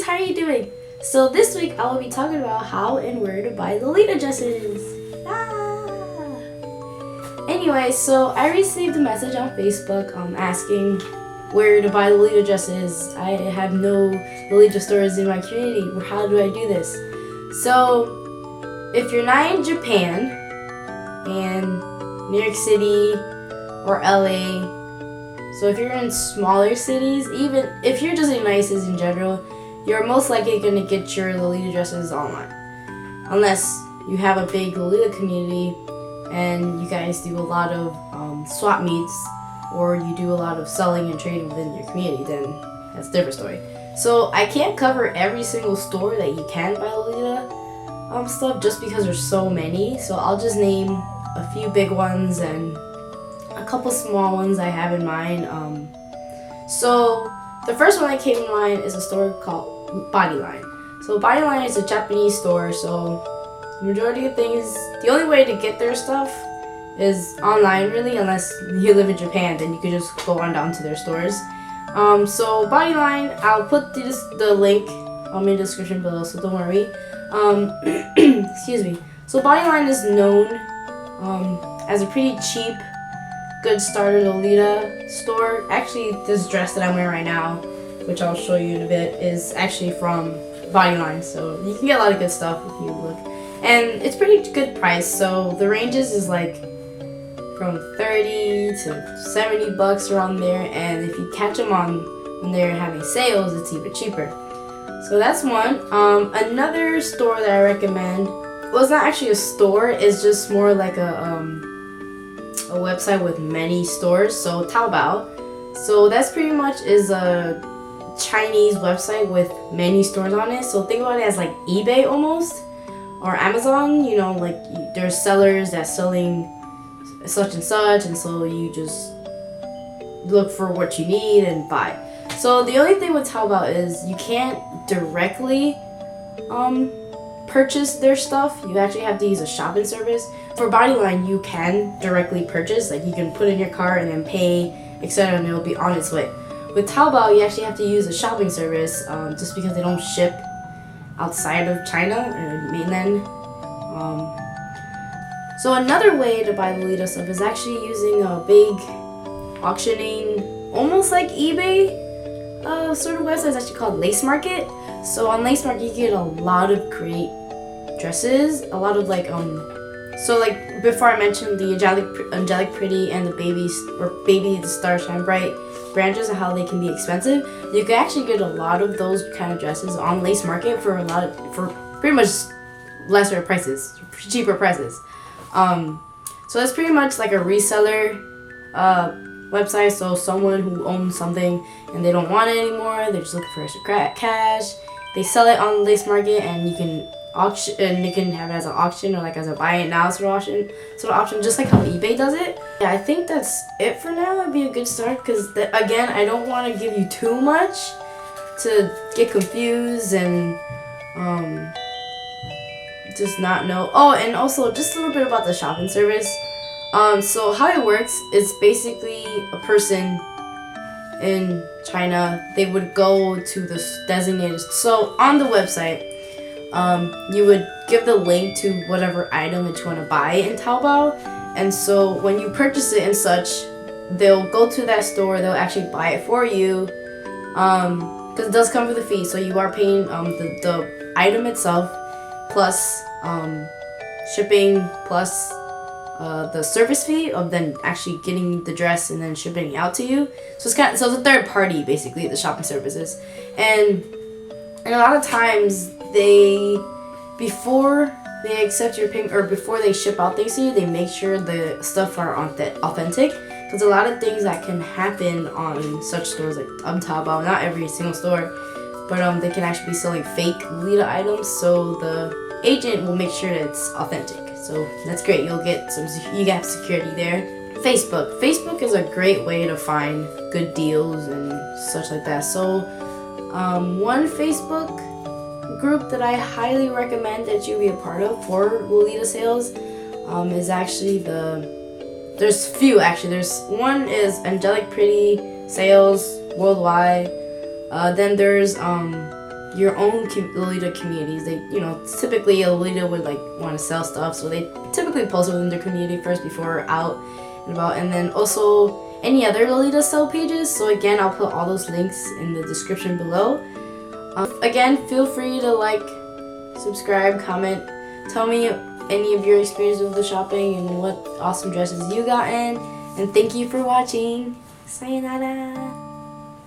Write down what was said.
how are you doing? So this week I will be talking about how and where to buy lolita dresses. Anyway, so I received a message on Facebook asking where to buy lolita dresses. I have no lolita stores in my community. How do I do this? So if you're not in Japan and New York City or LA, so if you're in smaller cities, even if you're just in United States in general, you're most likely going to get your lolita dresses online. Unless you have a big lolita community and you guys do a lot of swap meets, or you do a lot of selling and trading within your community, then that's a different story. So I can't cover every single store that you can buy lolita stuff just because there's so many. So I'll just name a few big ones and a couple small ones I have in mind. So the first one that came to mind is a store called Bodyline. So Bodyline is a Japanese store, so the majority of things, the only way to get their stuff is online really, unless you live in Japan, then you can just go on down to their stores. So Bodyline, I'll put the link in the description below, so don't worry. Excuse me. So Bodyline is known as a pretty cheap, good starter lolita store. Actually, this dress that I'm wearing right now, which I'll show you in a bit, is actually from Bodyline, so you can get a lot of good stuff if you look. And it's pretty good price, so the ranges is like from 30 to 70 bucks around there, and if you catch them on when they're having sales, it's even cheaper. So that's one. Another store that I recommend, well, it's not actually a store, it's just more like a website with many stores, so taobao. So that's pretty much is a Chinese website with many stores on it. So think about it as like eBay almost, or Amazon. You know, like there's sellers that's selling such and such, and so you just look for what you need and buy. So the only thing with Taobao is you can't directly purchase their stuff. You actually have to use a shopping service. For Bodyline, you can directly purchase, like you can put in your cart and then pay, etc., and it'll be on its way. With Taobao, you actually have to use a shopping service just because they don't ship outside of China or mainland. So another way to buy lolita stuff is actually using a big auctioning, almost like eBay sort of website. It's actually called Lace Market. So on Lace Market, you get a lot of great dresses, a lot of like so like before I mentioned the Angelic Pretty and the Baby the Star Shine Bright branches and how they can be expensive. You can actually get a lot of those kind of dresses on Lace Market for pretty much lesser prices, cheaper prices. So that's pretty much like a reseller website. So someone who owns something and they don't want it anymore, they're just looking for extra cash. They sell it on Lace Market, and you can auction, and you can have it as an auction or like as a buy it now sort of option, just like how eBay does it. Yeah, I think that's it for now. That'd be a good start, because again, I don't want to give you too much to get confused and just not know. Oh, and also just a little bit about the shopping service. So how it works is basically a person in China, they would go to this designated, so on the website, you would give the link to whatever item that you want to buy in Taobao, and so when you purchase it and such, they'll go to that store, they'll actually buy it for you, because it does come with a fee, so you are paying the item itself, plus shipping, plus the service fee of then actually getting the dress and then shipping it out to you. So it's a third party basically, the shopping services, and a lot of times before they accept your payment or before they ship out things to you, they make sure the stuff are authentic, because a lot of things that can happen on such stores like Taobao, not every single store, but they can actually be selling fake lolita items, so the agent will make sure that it's authentic. So that's great. You have security there. Facebook is a great way to find good deals and such like that. So one Facebook group that I highly recommend that you be a part of for lolita sales is actually there's few actually. There's one is Angelic Pretty Sales Worldwide. Then there's your own Lolita communities. They, typically a Lolita would like want to sell stuff, so they typically post it within their community first before out and about. And then also any other Lolita sell pages. So again, I'll put all those links in the description below. Again, feel free to like, subscribe, comment, tell me any of your experiences with the shopping and what awesome dresses you got in. And thank you for watching. Sayonara.